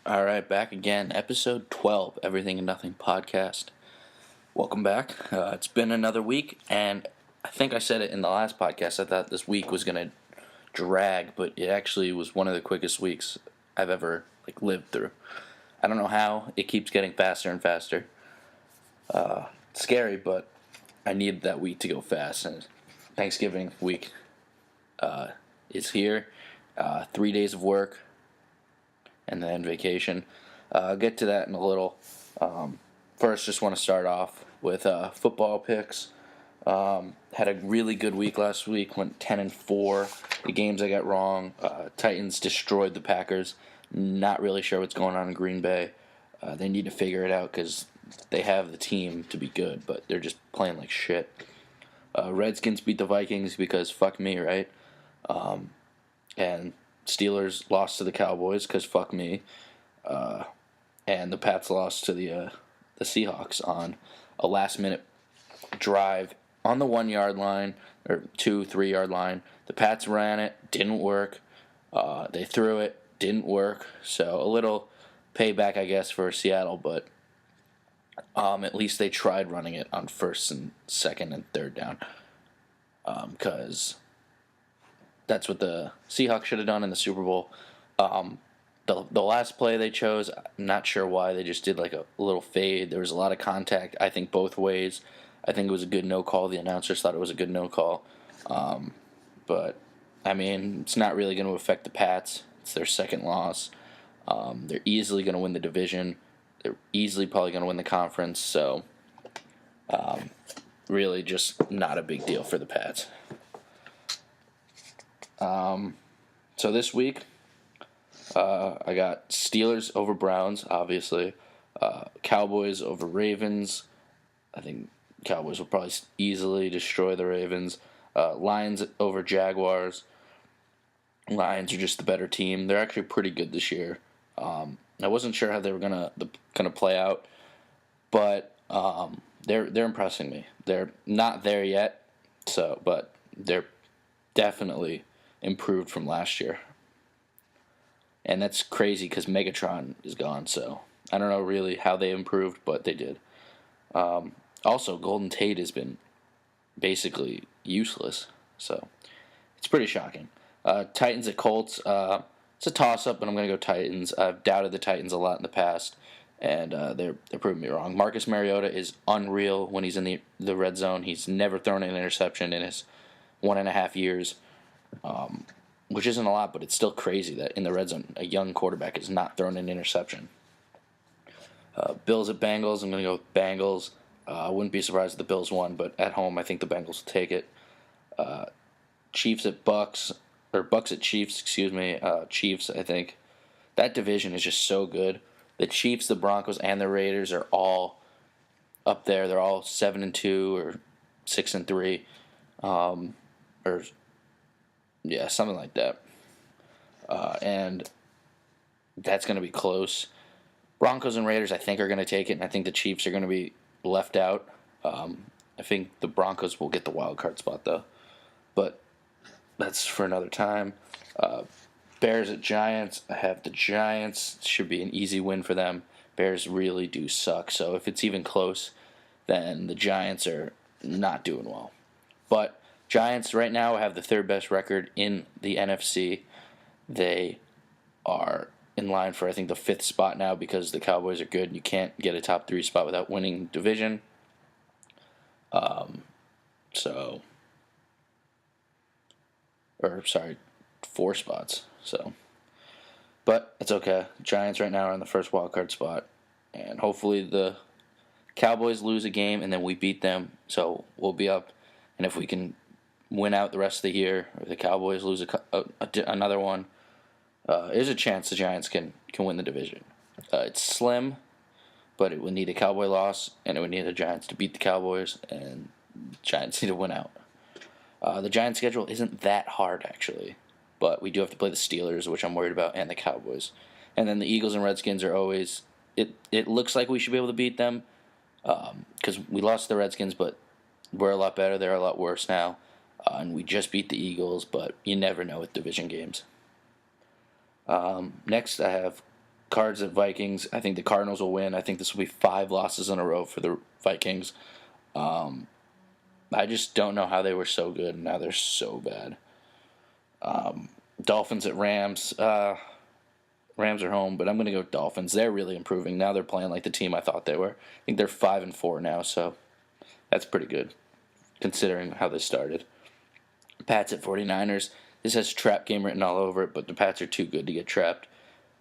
All right, back again. Episode 12, Everything and Nothing podcast. Welcome back. It's been another week, and I think I said it in the last podcast. I thought this week was going to drag, but it actually was one of the quickest weeks I've ever lived through. I don't know how. It keeps getting faster and faster. It's scary, but I needed that week to go fast, and Thanksgiving week is here. 3 days of work, and then vacation. I'll get to that in a little. First, just want to start off with football picks. Had a really good week last week. Went 10-4. The games I got wrong. Titans destroyed the Packers. Not really sure what's going on in Green Bay. They need to figure it out because they have the team to be good, but they're just playing like shit. Redskins beat the Vikings because fuck me, right? And Steelers lost to the Cowboys because fuck me. And the Pats lost to the Seahawks on a last-minute drive on the 1 yard line or 2-3 yard line. The Pats ran it, didn't work. They threw it, didn't work. So a little payback, I guess, for Seattle, but at least they tried running it on first and second and third down. Because that's what the Seahawks should have done in the Super Bowl. The last play they chose, I'm not sure why. They just did like a little fade. There was a lot of contact, I think, both ways. I think it was a good no call. The announcers thought it was a good no call. But, I mean, it's not really going to affect the Pats. It's their second loss. They're easily going to win the division. They're easily probably going to win the conference. So, really just not a big deal for the Pats. So this week, I got Steelers over Browns, obviously. Cowboys over Ravens. I think Cowboys will probably easily destroy the Ravens. Lions over Jaguars. Lions are just the better team. They're actually pretty good this year. I wasn't sure how they were gonna play out, but they're impressing me. They're not there yet, but they're definitely improved from last year. And that's crazy because Megatron is gone, so I don't know really how they improved, but they did. Also, Golden Tate has been basically useless, so it's pretty shocking. Titans at Colts. It's a toss-up, but I'm going to go Titans. I've doubted the Titans a lot in the past, and they're proving me wrong. Marcus Mariota is unreal when he's in the red zone. He's never thrown an interception in his 1.5 years. Which isn't a lot, but it's still crazy that in the red zone, a young quarterback has not thrown an interception. Bills at Bengals. I'm going to go with Bengals. I wouldn't be surprised if the Bills won, but at home, I think the Bengals will take it. Chiefs at Bucks, or Bucks at Chiefs, excuse me. Chiefs, I think. That division is just so good. The Chiefs, the Broncos, and the Raiders are all up there. They're all 7-2 or 6-3. Yeah, something like that. And that's going to be close. Broncos and Raiders, I think, are going to take it, and I think the Chiefs are going to be left out. I think the Broncos will get the wild card spot, though. But that's for another time. Bears at Giants. I have the Giants. Should be an easy win for them. Bears really do suck, so if it's even close, then the Giants are not doing well. But Giants right now have the third best record in the NFC. They are in line for, I think, the fifth spot now because the Cowboys are good and you can't get a top 3 spot without winning division. Sorry, 4 spots. But it's okay. Giants right now are in the first wild card spot, and hopefully the Cowboys lose a game and then we beat them, so we'll be up. And if we can win out the rest of the year, or the Cowboys lose another one, there's a chance the Giants can win the division. It's slim, but it would need a Cowboy loss, and it would need the Giants to beat the Cowboys, and the Giants need to win out. The Giants' schedule isn't that hard, actually, but we do have to play the Steelers, which I'm worried about, and the Cowboys. And then the Eagles and Redskins are always... It looks like we should be able to beat them, because we lost the Redskins, but we're a lot better. They're a lot worse now. And we just beat the Eagles, but you never know with division games. Next, I have Cards at Vikings. I think the Cardinals will win. I think this will be 5 losses in a row for the Vikings. I just don't know how they were so good and now they're so bad. Dolphins at Rams. Rams are home, but I'm going to go with Dolphins. They're really improving. Now they're playing like the team I thought they were. I think they're 5-4 now, so that's pretty good considering how they started. Pats at 49ers. This has trap game written all over it, but the Pats are too good to get trapped.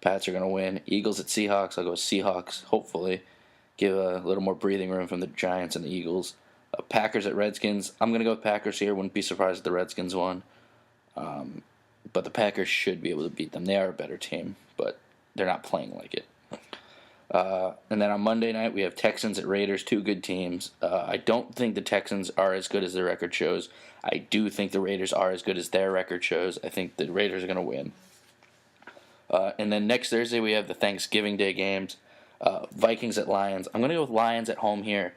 Pats are going to win. Eagles at Seahawks. I'll go with Seahawks, hopefully. Give a little more breathing room from the Giants and the Eagles. Packers at Redskins. I'm going to go with Packers here. Wouldn't be surprised if the Redskins won. But the Packers should be able to beat them. They are a better team, but they're not playing like it. And then on Monday night, we have Texans at Raiders, 2 good teams. I don't think the Texans are as good as their record shows. I do think the Raiders are as good as their record shows. I think the Raiders are going to win. And then next Thursday, we have the Thanksgiving Day games. Vikings at Lions. I'm going to go with Lions at home here.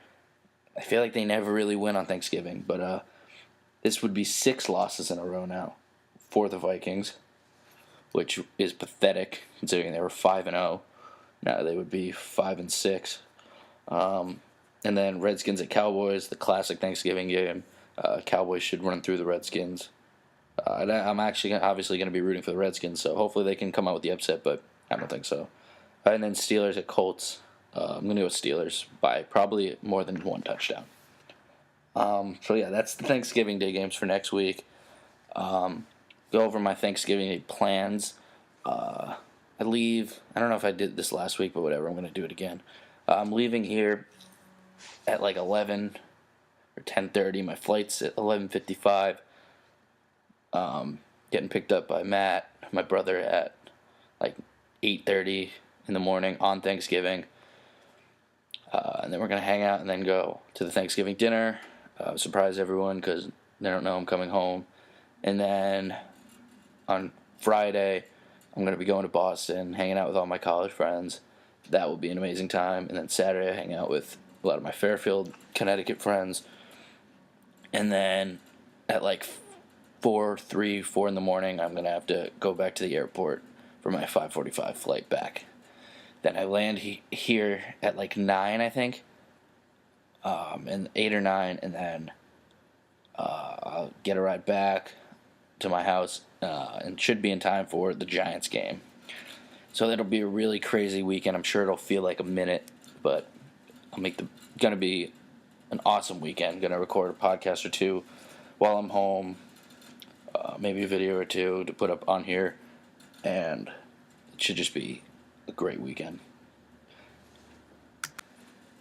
I feel like they never really win on Thanksgiving, but this would be 6 losses in a row now for the Vikings, which is pathetic considering they were 5-0. Now they would be 5-6. And then Redskins at Cowboys, the classic Thanksgiving game. Cowboys should run through the Redskins. I'm actually obviously going to be rooting for the Redskins, so hopefully they can come out with the upset, but I don't think so. And then Steelers at Colts. I'm going to go with Steelers by probably more than 1 touchdown. So yeah, that's the Thanksgiving Day games for next week. Go over my Thanksgiving Day plans. I leave. I don't know if I did this last week, but whatever. I'm going to do it again. I'm leaving here at like 11 or 10:30. My flight's at 11:55. Getting picked up by Matt, my brother, at like 8:30 in the morning on Thanksgiving. And then we're going to hang out and then go to the Thanksgiving dinner. Surprise everyone because they don't know I'm coming home. And then on Friday, I'm going to be going to Boston, hanging out with all my college friends. That will be an amazing time. And then Saturday, I hang out with a lot of my Fairfield, Connecticut friends. And then at like 4 in the morning, I'm going to have to go back to the airport for my 5:45 flight back. Then I land here at like 9, I think, and 8 or 9, and then I'll get a ride back to my house and should be in time for the Giants game. So that'll be a really crazy weekend. I'm sure it'll feel like a minute, but gonna be an awesome weekend. Gonna record a podcast or 2 while I'm home, maybe a video or 2 to put up on here, and it should just be a great weekend.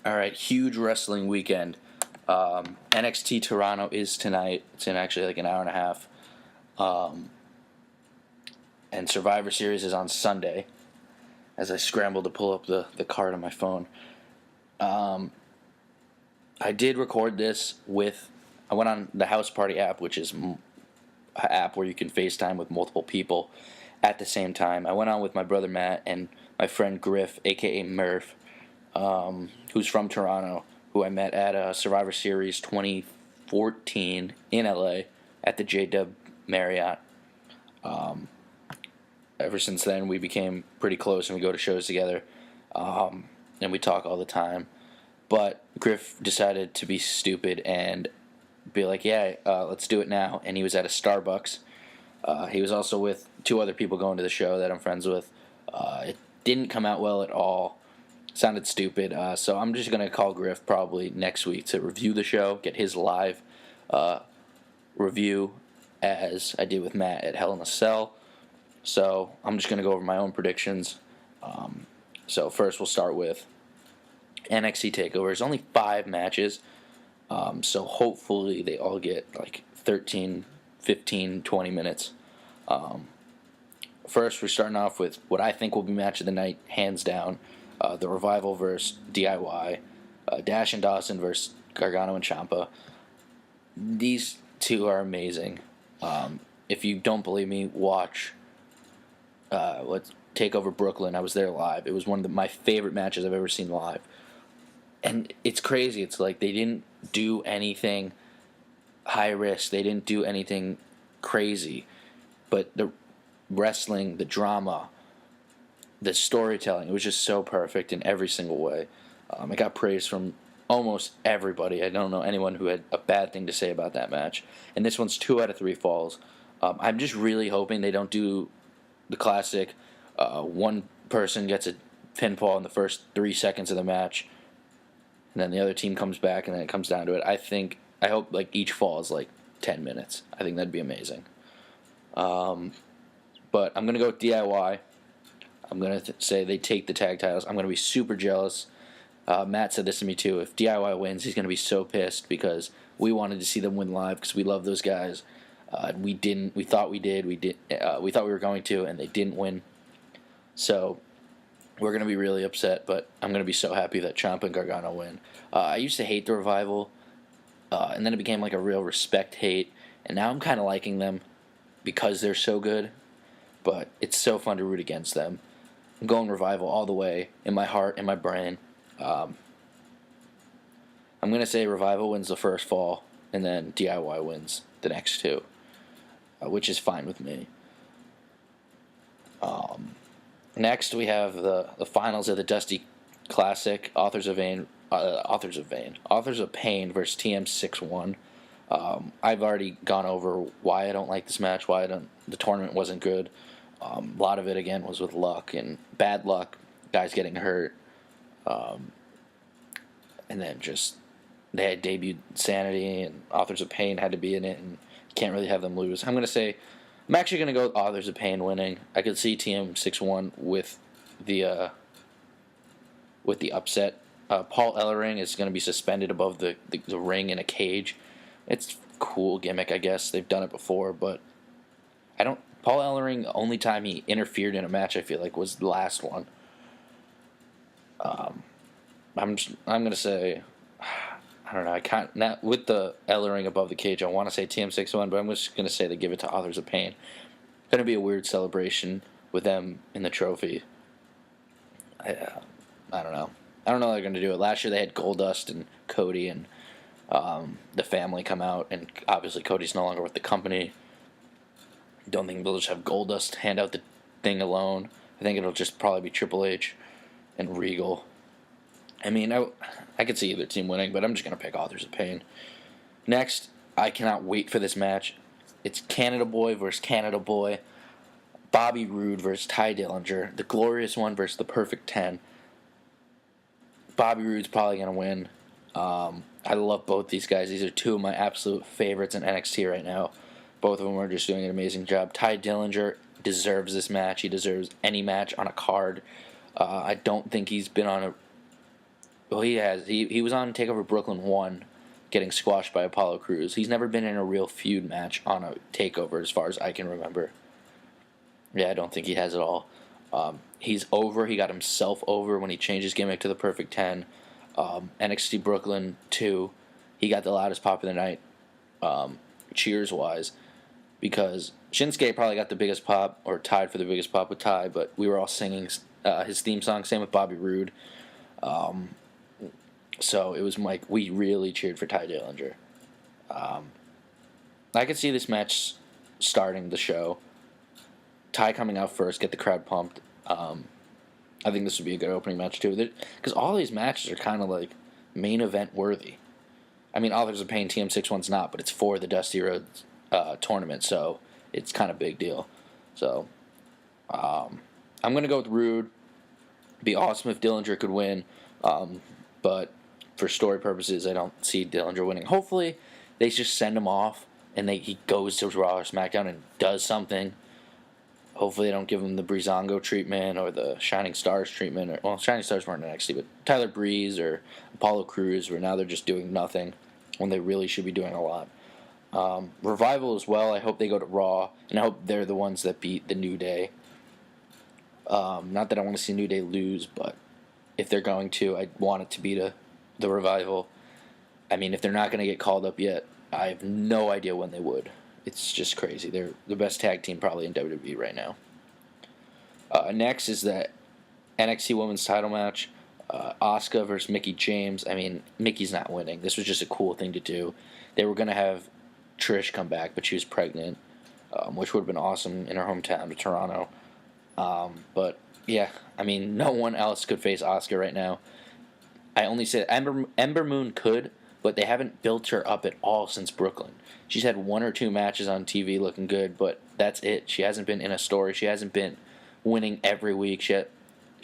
All right, huge wrestling weekend. NXT Toronto is tonight. It's in actually like an hour and a half. And Survivor Series is on Sunday. As I scramble to pull up the card on my phone. I did record this I went on the House Party app, which is an app where you can FaceTime with multiple people at the same time. I went on with my brother Matt and my friend Griff, a.k.a. Murph, who's from Toronto, who I met at Survivor Series 2014 in LA at the J-Dub Marriott. Ever since then, we became pretty close and we go to shows together, and we talk all the time. But Griff decided to be stupid and be like, yeah, let's do it now. And he was at a Starbucks. He was also with 2 other people going to the show that I'm friends with. It didn't come out well at all. Sounded stupid. So I'm just going to call Griff probably next week to review the show, get his live review as I did with Matt at Hell in a Cell. So I'm just going to go over my own predictions. So first we'll start with NXT TakeOver. There's only 5 matches. So hopefully they all get like 13, 15, 20 minutes. First, we're starting off with what I think will be match of the night, hands down. The Revival versus DIY. Dash and Dawson versus Gargano and Ciampa. These 2 are amazing. If you don't believe me, watch TakeOver Brooklyn. I was there live. It was one of my favorite matches I've ever seen live. And it's crazy. It's like they didn't do anything high risk. They didn't do anything crazy. But the wrestling, the drama, the storytelling, it was just so perfect in every single way. It got praise from almost everybody. I don't know anyone who had a bad thing to say about that match. And this one's 2 out of 3 falls. I'm just really hoping they don't do the classic one person gets a pinfall in the first 3 seconds of the match, and then the other team comes back, and then it comes down to it. I hope like each fall is like 10 minutes. I think that'd be amazing. But I'm gonna go with DIY. I'm gonna say they take the tag titles. I'm gonna be super jealous. Matt said this to me too. If DIY wins, he's gonna be so pissed because we wanted to see them win live because we love those guys. We didn't. We thought we did. We thought we were going to, and they didn't win. So we're gonna be really upset. But I'm gonna be so happy that Ciampa and Gargano win. I used to hate the Revival, and then it became like a real respect hate, and now I'm kind of liking them because they're so good. But it's so fun to root against them. I'm going Revival all the way in my heart, in my brain. I'm gonna say Revival wins the first fall, and then DIY wins the next two, which is fine with me. Next, we have the finals of the Dusty Classic: Authors of Pain versus TM 6-1. I've already gone over why I don't like this match, the tournament wasn't good. A lot of it, again, was with luck and bad luck, guys getting hurt. And then just, they had debuted Sanity, and Authors of Pain had to be in it, and you can't really have them lose. I'm actually going to go with Authors of Pain winning. I could see TM 6-1 with the upset. Paul Ellering is going to be suspended above the ring in a cage. It's a cool gimmick, I guess. They've done it before, but Paul Ellering, the only time he interfered in a match, I feel like, was the last one. I'm going to say, I don't know, I can't, not, with the Ellering above the cage, I want to say TM 6-1, but I'm just going to say they give it to Authors of Pain. Going to be a weird celebration with them in the trophy. I don't know. I don't know how they're going to do it. Last year they had Goldust and Cody and the family come out, and obviously Cody's no longer with the company. Don't think they'll just have Goldust hand out the thing alone. I think it'll just probably be Triple H and Regal. I mean, I could see either team winning, but I'm just going to pick Authors of Pain. Next, I cannot wait for this match. It's Canada Boy versus Canada Boy. Bobby Roode versus Ty Dillinger. The Glorious One versus the Perfect 10. Bobby Roode's probably going to win. I love both these guys. These are two of my absolute favorites in NXT right now. Both of them are just doing an amazing job. Ty Dillinger deserves this match. He deserves any match on a card. I don't think he's been on a... Well, he has. He was on TakeOver Brooklyn 1, getting squashed by Apollo Crews. He's never been in a real feud match on a TakeOver as far as I can remember. Yeah, I don't think he has at all. He's over. He got himself over when he changed his gimmick to the Perfect 10. NXT Brooklyn 2, he got the loudest pop of the night, cheers-wise, because Shinsuke probably got the biggest pop, or tied for the biggest pop with Ty, but we were all singing his theme song, same with Bobby Roode. So it was like, we really cheered for Ty Dillinger. I could see this match starting the show. Ty coming out first, get the crowd pumped. I think this would be a good opening match, too. Because all these matches are kind of like main event worthy. I mean, Authors of Pain, TM 6-1's not, but it's for the Dusty Rhodes tournament, so it's kind of a big deal. So, I'm going to go with Rude. It'd be awesome if Dillinger could win, but for story purposes, I don't see Dillinger winning. Hopefully, they just send him off, and he goes to Raw or SmackDown and does something. Hopefully they don't give him the Breezango treatment or the Shining Stars treatment. Well, Shining Stars weren't in NXT, but Tyler Breeze or Apollo Crews, where now they're just doing nothing when they really should be doing a lot. Revival as well, I hope they go to Raw, and I hope they're the ones that beat the New Day. Not that I want to see New Day lose, but if they're going to, I want it to be the Revival. I mean, if they're not going to get called up yet, I have no idea when they would. It's just crazy. They're the best tag team probably in WWE right now. Next is that NXT Women's title match. Asuka versus Mickie James. I mean, Mickey's not winning. This was just a cool thing to do. They were going to have Trish come back, but she was pregnant, which would have been awesome in her hometown of Toronto. But Yeah, I mean, no one else could face Asuka right now. I only said Ember Moon could, but they haven't built her up at all since Brooklyn. She's had one or two matches on TV looking good, but that's it. She hasn't been in a story. She hasn't been winning every week. She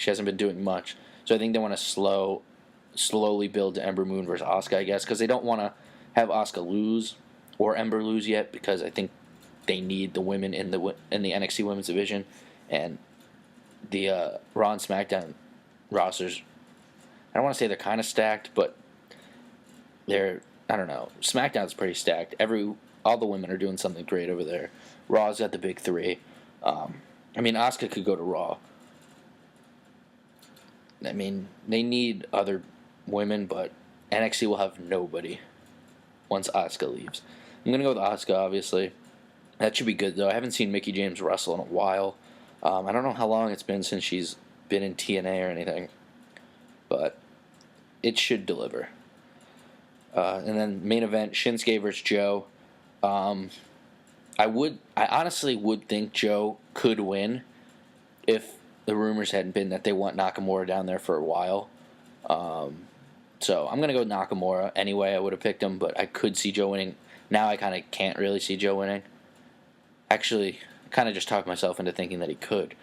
hasn't been doing much. So I think they want to slowly build to Ember Moon versus Asuka, I guess, because they don't want to have Asuka lose or Ember lose yet, because I think they need the women in the NXT Women's Division, and the Raw and SmackDown rosters. I don't want to say they're kind of stacked, but they're, I don't know. SmackDown's pretty stacked. All the women are doing something great over there. Raw's got the big three. I mean, Asuka could go to Raw. I mean, they need other women, but NXT will have nobody once Asuka leaves. I'm gonna go with Asuka, obviously. That should be good, though. I haven't seen Mickie James wrestle in a while. I don't know how long it's been since she's been in TNA or anything, but it should deliver. And then main event, Shinsuke versus Joe. I honestly would think Joe could win if the rumors hadn't been that they want Nakamura down there for a while. So I'm gonna go with Nakamura anyway. I would have picked him, but I could see Joe winning. Now I kind of can't really see Joe winning. Actually, I kind of just talked myself into thinking that he could,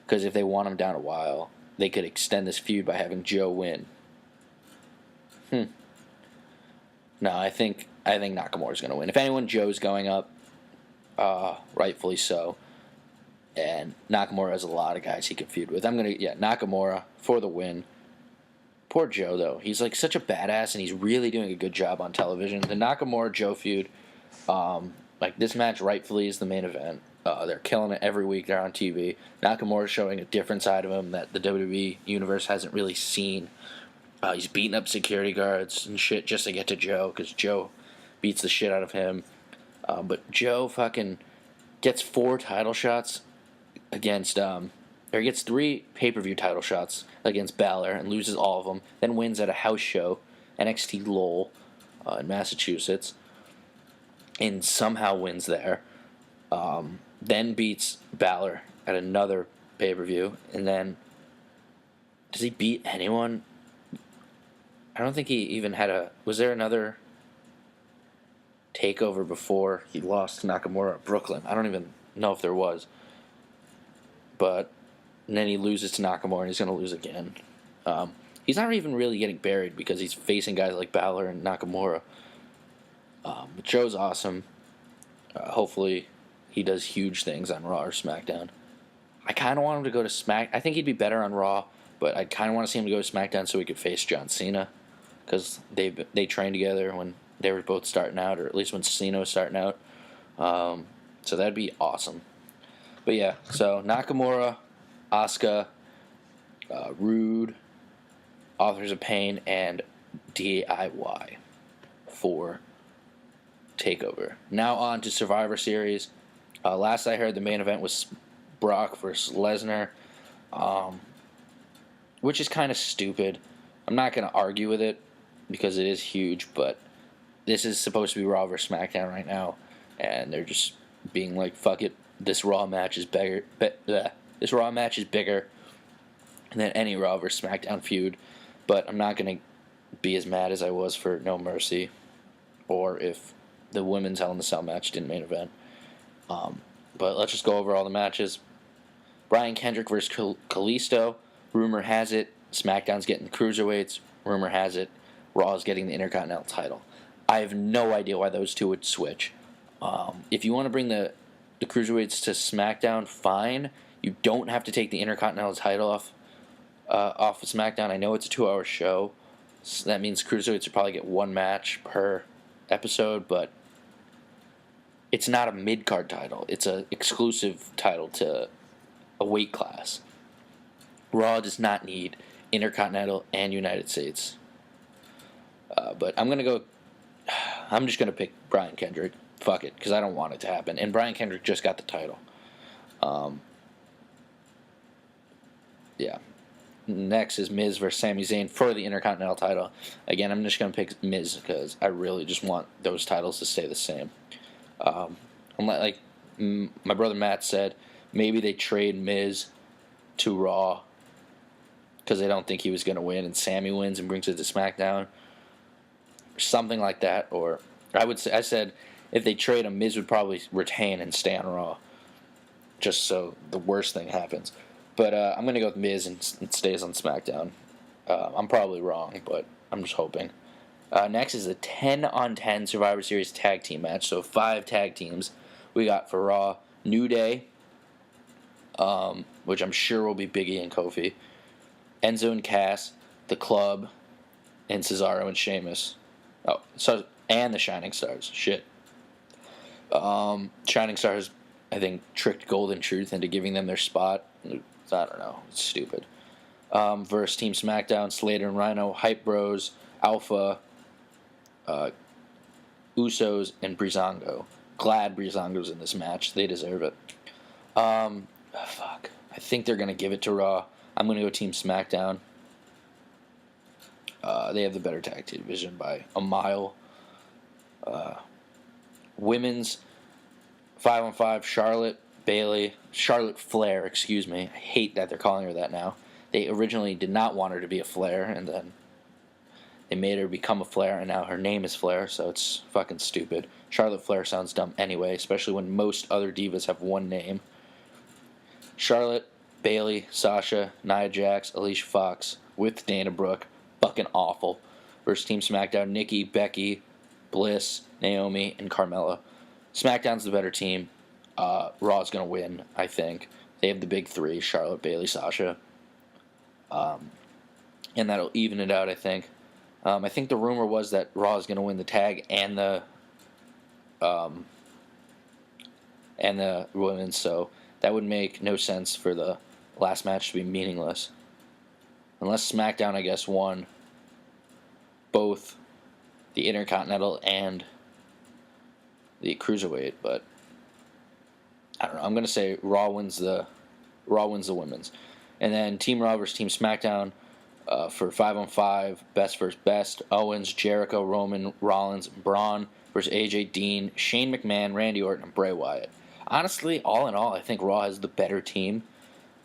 because if they want him down a while, they could extend this feud by having Joe win. No, I think Nakamura's going to win. If anyone, Joe's going up, rightfully so. And Nakamura has a lot of guys he could feud with. Nakamura for the win. Poor Joe, though. He's like such a badass, and he's really doing a good job on television. The Nakamura Joe feud, this match rightfully is the main event. They're killing it every week. They're on TV. Nakamura's showing a different side of him that the WWE universe hasn't really seen. He's beating up security guards and shit just to get to Joe, because Joe beats the shit out of him. But Joe fucking gets 4 title shots against, or he gets 3 pay-per-view title shots against Balor and loses all of them. Then wins at a house show, NXT Lowell, in Massachusetts, and somehow wins there. Then beats Balor at another pay-per-view, and then does he beat anyone? I don't think he even had was there another takeover before he lost to Nakamura at Brooklyn? I don't even know if there was. But then he loses to Nakamura, and he's going to lose again. He's not even really getting buried because he's facing guys like Balor and Nakamura. But Joe's awesome. Hopefully he does huge things on Raw or SmackDown. I kind of want him to go to Smack. I think he'd be better on Raw, but I kind of want to see him to go to SmackDown so he could face John Cena, because they trained together when they were both starting out, or at least when Cena was starting out. So that'd be awesome. But yeah, so Nakamura, Asuka, Rude, Authors of Pain, and DIY for TakeOver. Now on to Survivor Series. Last I heard, the main event was Brock versus Lesnar, which is kind of stupid. I'm not going to argue with it because it is huge, but this is supposed to be Raw versus SmackDown right now, and they're just being like, fuck it, this Raw match is bigger. This Raw match is bigger than any Raw versus SmackDown feud, but I'm not going to be as mad as I was for No Mercy, or if the women's Hell in the Cell match didn't main event. But let's just go over all the matches. Brian Kendrick versus Kalisto. Rumor has it SmackDown's getting the Cruiserweights. Rumor has it Raw is getting the Intercontinental title. I have no idea why those two would switch. If you want to bring the Cruiserweights to SmackDown, fine. You don't have to take the Intercontinental title off of SmackDown. I know it's a 2-hour show, so that means Cruiserweights will probably get 1 match per episode, but it's not a mid-card title. It's an exclusive title to a weight class. Raw does not need Intercontinental and United States. But I'm just going to pick Brian Kendrick. Fuck it, because I don't want it to happen. And Brian Kendrick just got the title. Yeah. Next is Miz versus Sami Zayn for the Intercontinental title. Again, I'm just going to pick Miz because I really just want those titles to stay the same. Like my brother Matt said, maybe they trade Miz to Raw because they don't think he was going to win, and Sammy wins and brings it to SmackDown. Something like that. Or I said if they trade him, Miz would probably retain and stay on Raw, just so the worst thing happens. But I'm going to go with Miz and stays on SmackDown. I'm probably wrong, but I'm just hoping. Next is a 10-on-10 Survivor Series tag team match. So 5 tag teams we got for Raw. New Day, which I'm sure will be Big E and Kofi. Enzo and Cass, The Club, and Cesaro and Sheamus. Oh, so and the Shining Stars. Shit. Shining Stars, I think, tricked Golden Truth into giving them their spot. I don't know. It's stupid. Versus Team SmackDown, Slater and Rhino, Hype Bros, Alpha, Usos, and Breezango. Glad Breezango's in this match. They deserve it. Fuck. I think they're going to give it to Raw. I'm going to go Team SmackDown. They have the better tag team division by a mile. Women's 5-on-5, Charlotte Flair, excuse me. I hate that they're calling her that now. They originally did not want her to be a Flair, and then they made her become a Flair, and now her name is Flair, so it's fucking stupid. Charlotte Flair sounds dumb anyway, especially when most other divas have one name. Charlotte, Bayley, Sasha, Nia Jax, Alicia Fox, with Dana Brooke, fucking awful. Versus Team SmackDown, Nikki, Becky, Bliss, Naomi, and Carmella. SmackDown's the better team. Raw's going to win, I think. They have the big 3, Charlotte, Bayley, Sasha. And that'll even it out, I think. I think the rumor was that Raw is going to win the tag and the women's, so that would make no sense for the last match to be meaningless. Unless SmackDown, I guess, won both the Intercontinental and the Cruiserweight, but I don't know. I'm going to say Raw wins the women's. And then Team Raw versus Team SmackDown for 5-on-5, best versus best. Owens, Jericho, Roman, Rollins, Braun versus AJ, Dean, Shane McMahon, Randy Orton, and Bray Wyatt. Honestly, all in all, I think Raw has the better team.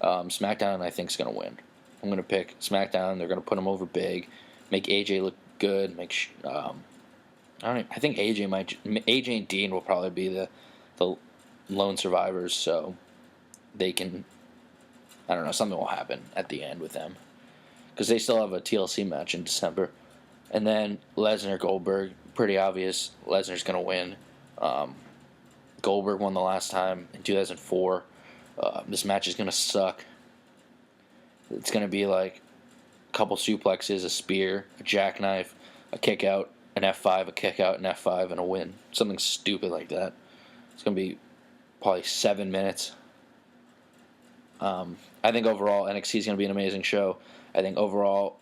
SmackDown, I think, is going to win. I'm going to pick SmackDown. They're going to put them over big, make AJ look good. I think AJ and Dean will probably be the lone survivors, so they can. I don't know. Something will happen at the end with them because they still have a TLC match in December, and then Lesnar Goldberg. Pretty obvious. Lesnar's going to win. Goldberg won the last time in 2004. This match is going to suck. It's going to be like a couple suplexes, a spear, a jackknife, a kick out, an F5, a kick out, an F5, and a win. Something stupid like that. It's going to be probably 7 minutes. I think overall NXT is going to be an amazing show. I think overall,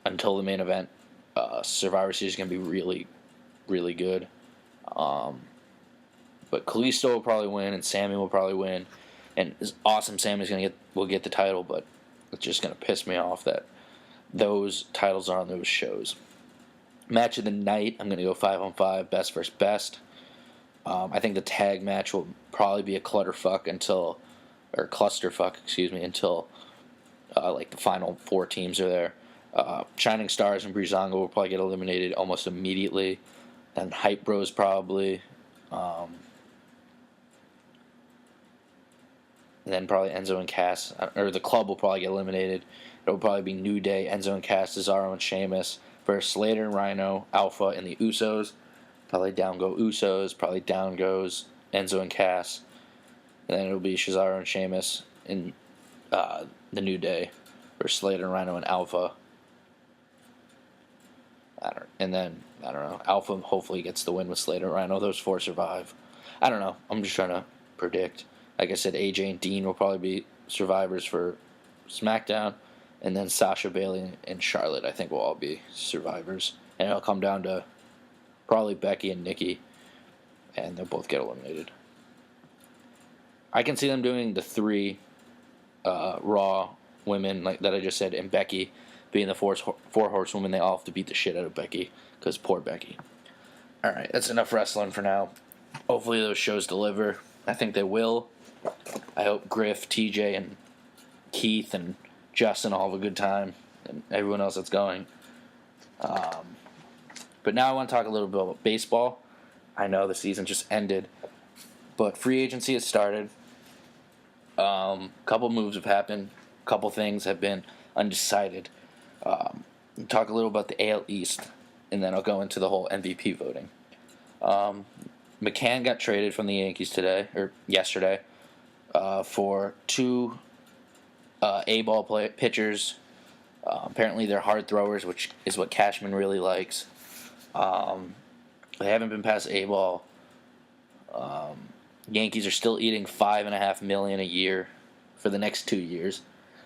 until the main event, Survivor Series is going to be really, really good. But Kalisto will probably win, and Sammy will probably win. And it's awesome Sammy's will get the title, but it's just going to piss me off that those titles are on those shows. Match of the night, I'm going to go 5-on-5, best versus best. I think the tag match will probably be a clusterfuck until like the final 4 teams are there. Shining Stars and Breezango will probably get eliminated almost immediately. Then Hype Bros probably. And then probably Enzo and Cass, or the Club will probably get eliminated. It will probably be New Day, Enzo and Cass, Cesaro and Sheamus versus Slater and Rhino, Alpha and the Usos. Probably down go Usos. Probably down goes Enzo and Cass. And then it'll be Cesaro and Sheamus in the New Day versus Slater and Rhino and Alpha. I don't know. Alpha hopefully gets the win with Slater and Rhino. Those 4 survive. I don't know. I'm just trying to predict. Like I said, AJ and Dean will probably be survivors for SmackDown. And then Sasha, Bayley, and Charlotte, I think, will all be survivors. And it'll come down to probably Becky and Nikki. And they'll both get eliminated. I can see them doing the 3 Raw women like that I just said, and Becky being the 4 horsewomen. They all have to beat the shit out of Becky, because poor Becky. Alright, that's enough wrestling for now. Hopefully those shows deliver. I think they will. I hope Griff, TJ, and Keith, and Justin all have a good time. and everyone else that's going. But now I want to talk a little bit about baseball. I know the season just ended, but free agency has started. Couple moves have happened. Couple things have been undecided. Talk a little about the AL East, and then I'll go into the whole MVP voting. McCann got traded from the Yankees yesterday for two A-ball pitchers. Apparently they're hard throwers, which is what Cashman really likes. They haven't been past A-ball. Yankees are still eating $5.5 million a year for the next 2 years,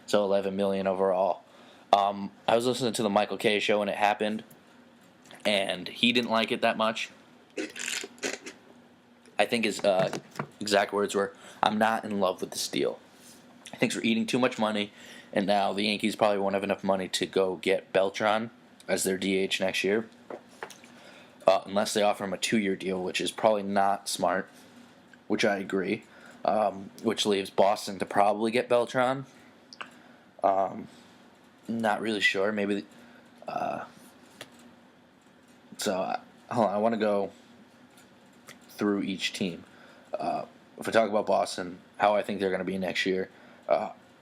so $11 million overall. I was listening to the Michael Kay show when it happened, and he didn't like it that much. I think his exact words were, "I'm not in love with this deal. I think we're eating too much money, and now the Yankees probably won't have enough money to go get Beltran as their DH next year, unless they offer him a 2-year deal, which is probably not smart," which I agree, which leaves Boston to probably get Beltran. Not really sure. Maybe. Hold on. I want to go through each team. If we talk about Boston, how I think they're going to be next year,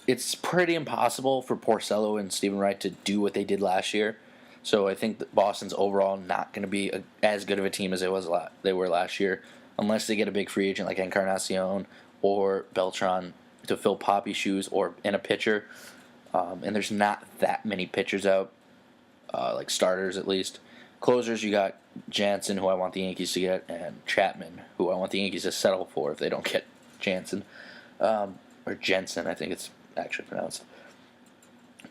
it's pretty impossible for Porcello and Stephen Wright to do what they did last year. So I think that Boston's overall not going to be as good of a team as they were last year, unless they get a big free agent like Encarnacion or Beltran to fill Poppy's shoes or in a pitcher. And there's not that many pitchers out, like starters at least. Closers, you got Jansen, who I want the Yankees to get, and Chapman, who I want the Yankees to settle for if they don't get Jansen. Or Jensen, I think it's actually pronounced.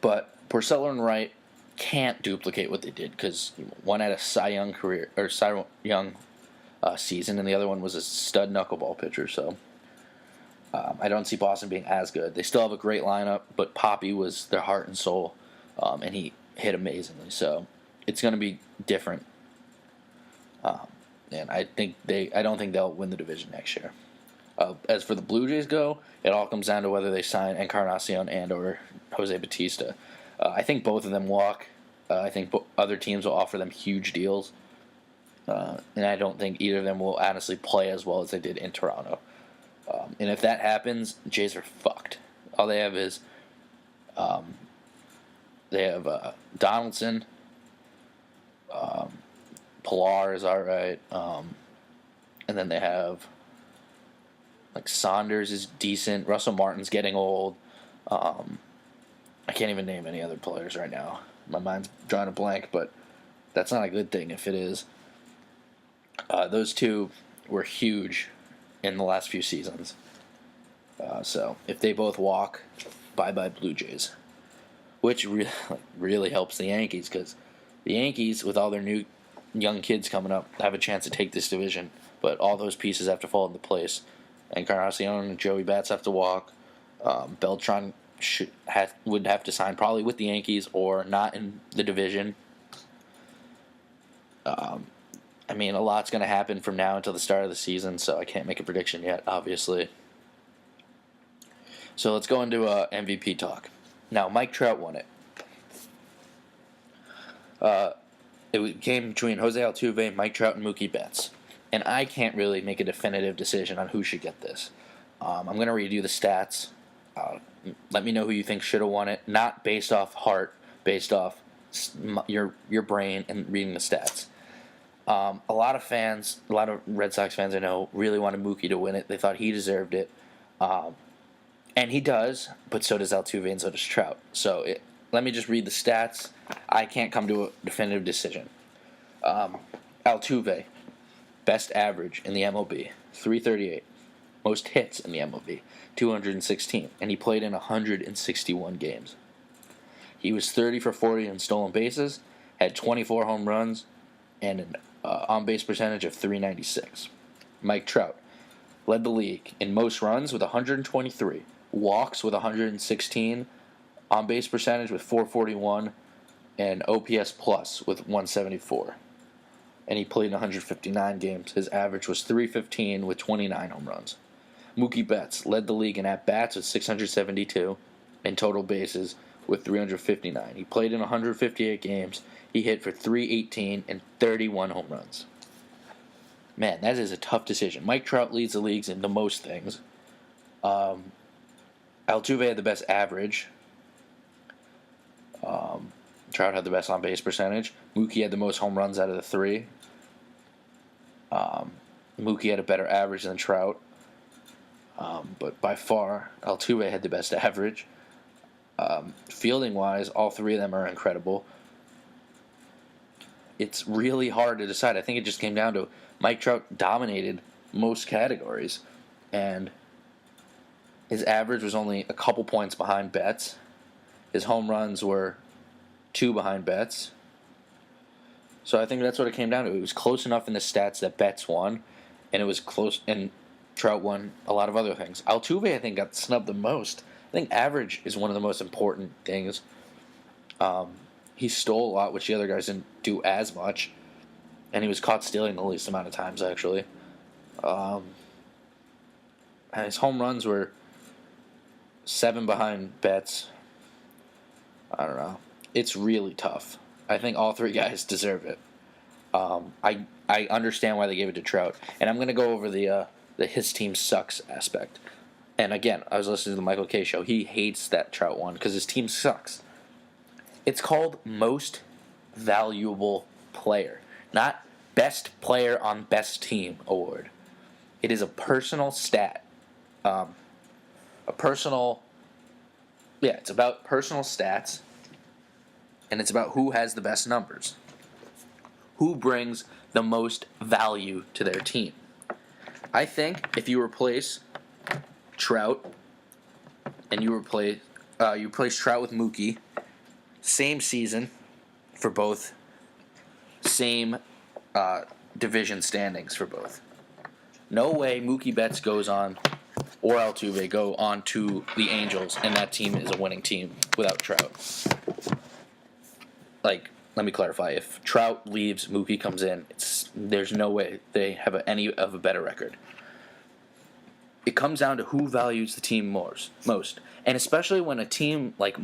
But Porcello and Wright can't duplicate what they did, because one had a Cy Young season, and the other one was a stud knuckleball pitcher, so I don't see Boston being as good. They still have a great lineup, but Poppy was their heart and soul, and he hit amazingly. So it's going to be different, and I don't think they'll win the division next year. As for the Blue Jays go, it all comes down to whether they sign Encarnacion and or Jose Bautista. I think both of them walk. I think other teams will offer them huge deals, and I don't think either of them will honestly play as well as they did in Toronto. And if that happens, Jays are fucked. All they have is Donaldson. Pilar is all right. And then they have Saunders is decent. Russell Martin's getting old. I can't even name any other players right now. My mind's drawing a blank, but that's not a good thing if it is. Those two were huge in the last few seasons. So if they both walk, bye-bye Blue Jays. Which really helps the Yankees, because the Yankees, with all their new young kids coming up, have a chance to take this division. But all those pieces have to fall into place. Encarnacion and Joey Bats have to walk. Beltran would have to sign probably with the Yankees or not in the division. I mean, a lot's going to happen from now until the start of the season, so I can't make a prediction yet, obviously. So let's go into MVP talk. Now, Mike Trout won it. It came between Jose Altuve, Mike Trout, and Mookie Betts. And I can't really make a definitive decision on who should get this. I'm going to read you the stats. Let me know who you think should have won it. Not based off heart, based off your brain and reading the stats. A lot of Red Sox fans I know really wanted Mookie to win it. They thought he deserved it. And he does, but so does Altuve and so does Trout. So let me just read the stats. I can't come to a definitive decision. Altuve, best average in the MLB, 338. Most hits in the MLB, 216. And he played in 161 games. He was 30 for 40 in stolen bases, had 24 home runs, and an on-base percentage of .396. Mike Trout led the league in most runs with 123, walks with 116, on-base percentage with .441, and OPS plus with 174. And he played in 159 games. His average was .315 with 29 home runs. Mookie Betts led the league in at-bats with 672 and total bases with 359. He played in 158 games. He hit for 318 and 31 home runs. Man, that is a tough decision. Mike Trout leads the leagues in the most things. Altuve had the best average. Trout had the best on-base percentage. Mookie had the most home runs out of the three. Mookie had a better average than Trout. But by far, Altuve had the best average. Fielding-wise, all three of them are incredible. It's really hard to decide. I think it just came down to Mike Trout dominated most categories. And his average was only a couple points behind Betts. His home runs were 2 behind Betts. So I think that's what it came down to. It was close enough in the stats that Betts won, and it was close, and Trout won a lot of other things. Altuve, I think, got snubbed the most. I think average is one of the most important things. He stole a lot, which the other guys didn't do as much, and he was caught stealing the least amount of times, actually. And his home runs were 7 behind Betts. I don't know. It's really tough. I think all three guys deserve it. I understand why they gave it to Trout, and I'm going to go over the his team sucks aspect. And again, I was listening to the Michael Kay show. He hates that Trout won because his team sucks. It's called Most Valuable Player, not Best Player on Best Team award. It is a personal stat. It's about personal stats, and it's about who has the best numbers. Who brings the most value to their team. I think if you replace Trout and you replace Trout with Mookie, same season for both, same division standings for both. No way Mookie Betts goes on, or Altuve go on to the Angels, and that team is a winning team without Trout. Let me clarify. If Trout leaves, Mookie comes in, there's no way they have any of a better record. It comes down to who values the team most. And especially when a team like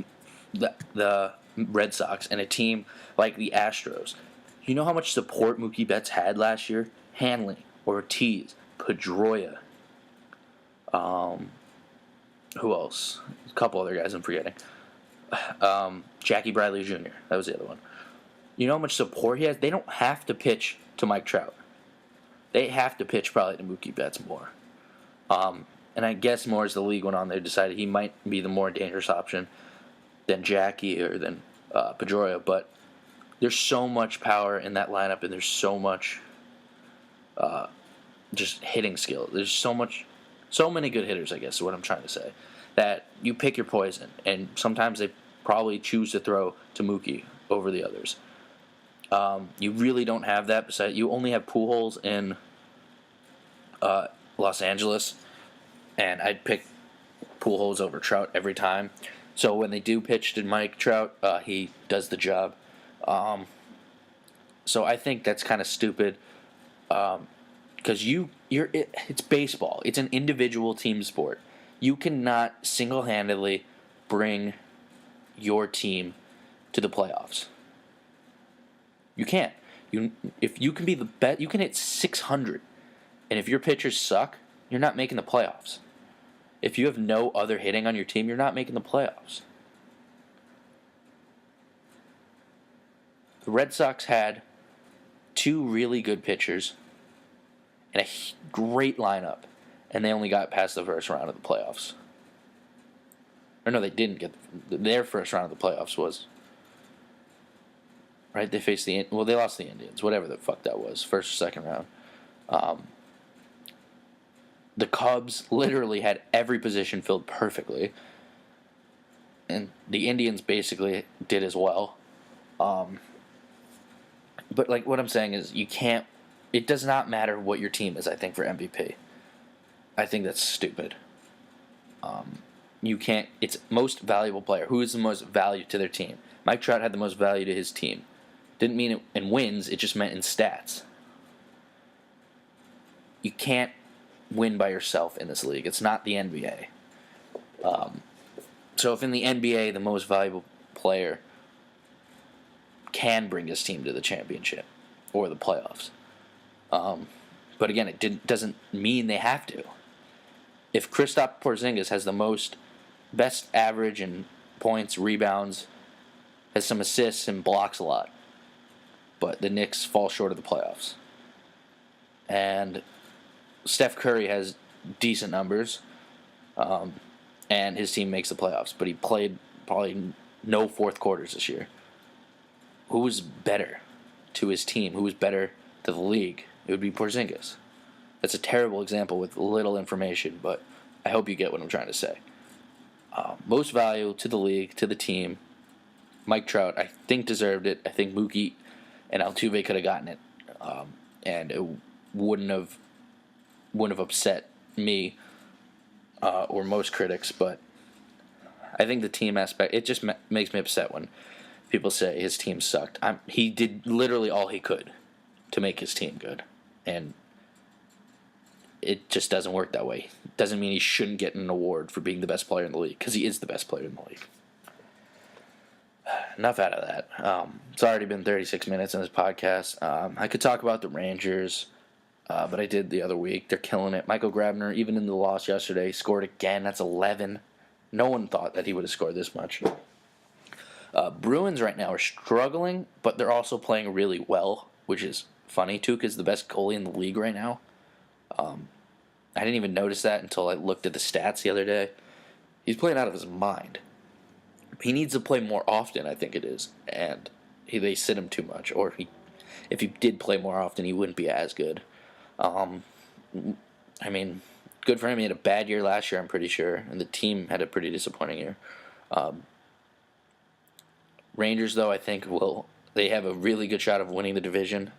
the Red Sox and a team like the Astros, you know how much support Mookie Betts had last year? Hanley, Ortiz, Pedroia. Who else? A couple other guys I'm forgetting. Jackie Bradley Jr. That was the other one. You know how much support he has? They don't have to pitch to Mike Trout. They have to pitch probably to Mookie Betts more. And I guess more as the league went on, they decided he might be the more dangerous option than Jackie or than Pedroia. But there's so much power in that lineup, and there's so much just hitting skill. There's so many good hitters, I guess is what I'm trying to say, that you pick your poison. And sometimes they probably choose to throw to Mookie over the others. You really don't have that. Besides, you only have Pujols in Los Angeles, and I'd pick Pujols over Trout every time. So when they do pitch to Mike Trout, he does the job. So I think that's kind of stupid, because it's baseball. It's an individual team sport. You cannot single-handedly bring your team to the playoffs. You can't. If you can be the best, you can hit 600, and if your pitchers suck, you're not making the playoffs. If you have no other hitting on your team, you're not making the playoffs. The Red Sox had 2 really good pitchers and a great lineup, and they only got past the first round of the playoffs. Or no, they didn't get their first round of the playoffs was. Right, they faced they lost the Indians, whatever the fuck that was, first or second round. The Cubs literally had every position filled perfectly, and the Indians basically did as well. But like what I'm saying is, you can't. It does not matter what your team is. I think for MVP, I think that's stupid. You can't. It's most valuable player. Who is the most value to their team? Mike Trout had the most value to his team. Didn't mean it in wins, it just meant in stats. You can't win by yourself in this league. It's not the NBA. So if in the NBA the most valuable player can bring his team to the championship or the playoffs. But again, doesn't mean they have to. If Kristaps Porzingis has the best average in points, rebounds, has some assists, and blocks a lot, but the Knicks fall short of the playoffs. And Steph Curry has decent numbers, and his team makes the playoffs, but he played probably no fourth quarters this year. Who was better to his team? Who was better to the league? It would be Porzingis. That's a terrible example with little information, but I hope you get what I'm trying to say. Most value to the league, to the team. Mike Trout, I think, deserved it. I think Mookie and Altuve could have gotten it, and it wouldn't have upset me or most critics. But I think the team aspect, it just makes me upset when people say his team sucked. He did literally all he could to make his team good, and it just doesn't work that way. It doesn't mean he shouldn't get an award for being the best player in the league, because he is the best player in the league. Enough out of that. It's already been 36 minutes in this podcast. I could talk about the Rangers, but I did the other week. They're killing it. Michael Grabner, even in the loss yesterday, scored again. That's 11. No one thought that he would have scored this much. Bruins right now are struggling, but they're also playing really well, which is funny, too, because the best goalie in the league right now. I didn't even notice that until I looked at the stats the other day. He's playing out of his mind. He needs to play more often, I think it is, and they sit him too much. Or if he did play more often, he wouldn't be as good. I mean, good for him. He had a bad year last year, I'm pretty sure, and the team had a pretty disappointing year. Rangers, though, I think they have a really good shot of winning the division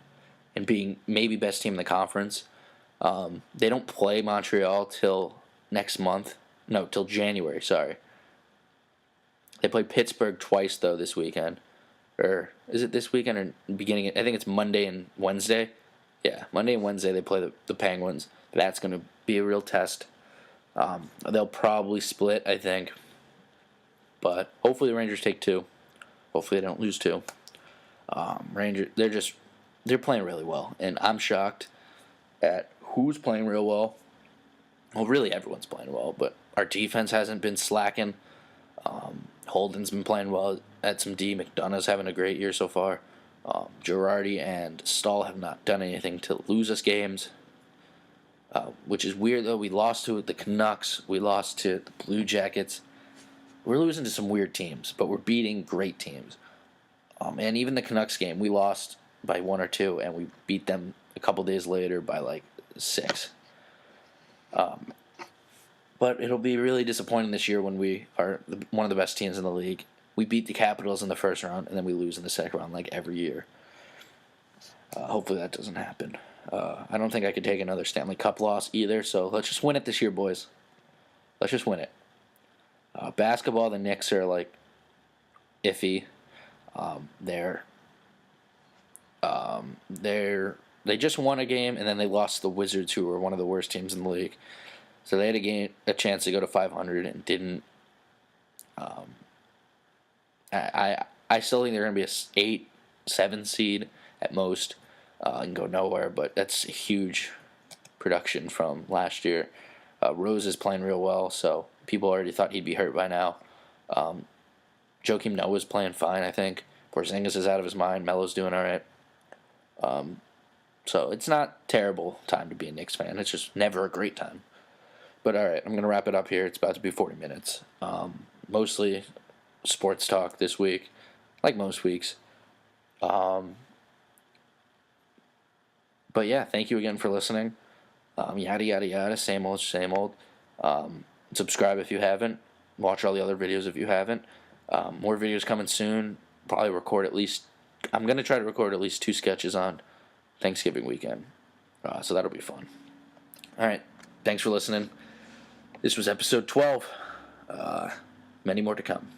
and being maybe best team in the conference. They don't play Montreal till next month. No, till January, sorry. They play Pittsburgh twice, though, this weekend. Or is it this weekend or beginning? I think it's Monday and Wednesday. Yeah, Monday and Wednesday they play the Penguins. That's going to be a real test. They'll probably split, I think. But hopefully the Rangers take 2. Hopefully they don't lose 2. Rangers, they're playing really well. And I'm shocked at who's playing real well. Well, really everyone's playing well, but our defense hasn't been slacking. Holden's been playing well at some D. McDonough's having a great year so far. Girardi and Stahl have not done anything to lose us games, which is weird, though. We lost to the Canucks. We lost to the Blue Jackets. We're losing to some weird teams, but we're beating great teams. And even the Canucks game, we lost by 1 or 2, and we beat them a couple days later by 6. But it'll be really disappointing this year when we are one of the best teams in the league. We beat the Capitals in the first round, and then we lose in the second round every year. Hopefully that doesn't happen. I don't think I could take another Stanley Cup loss either, so let's just win it this year, boys. Let's just win it. Basketball, the Knicks are, iffy. They just won a game, and then they lost to the Wizards, who were one of the worst teams in the league. So they had a chance to go to 500 and didn't. I still think they're going to be a 8, 7 seed at most and go nowhere, but that's a huge production from last year. Rose is playing real well, so people already thought he'd be hurt by now. Joakim Noah's playing fine, I think. Porzingis is out of his mind. Melo's doing all right. So it's not terrible time to be a Knicks fan. It's just never a great time. But all right, I'm going to wrap it up here. It's about to be 40 minutes. Mostly sports talk this week, like most weeks. But yeah, thank you again for listening. Yada, yada, yada, same old, same old. Subscribe if you haven't. Watch all the other videos if you haven't. More videos coming soon. Probably I'm going to try to record at least 2 sketches on Thanksgiving weekend. So that'll be fun. All right, thanks for listening. This was episode 12. Many more to come.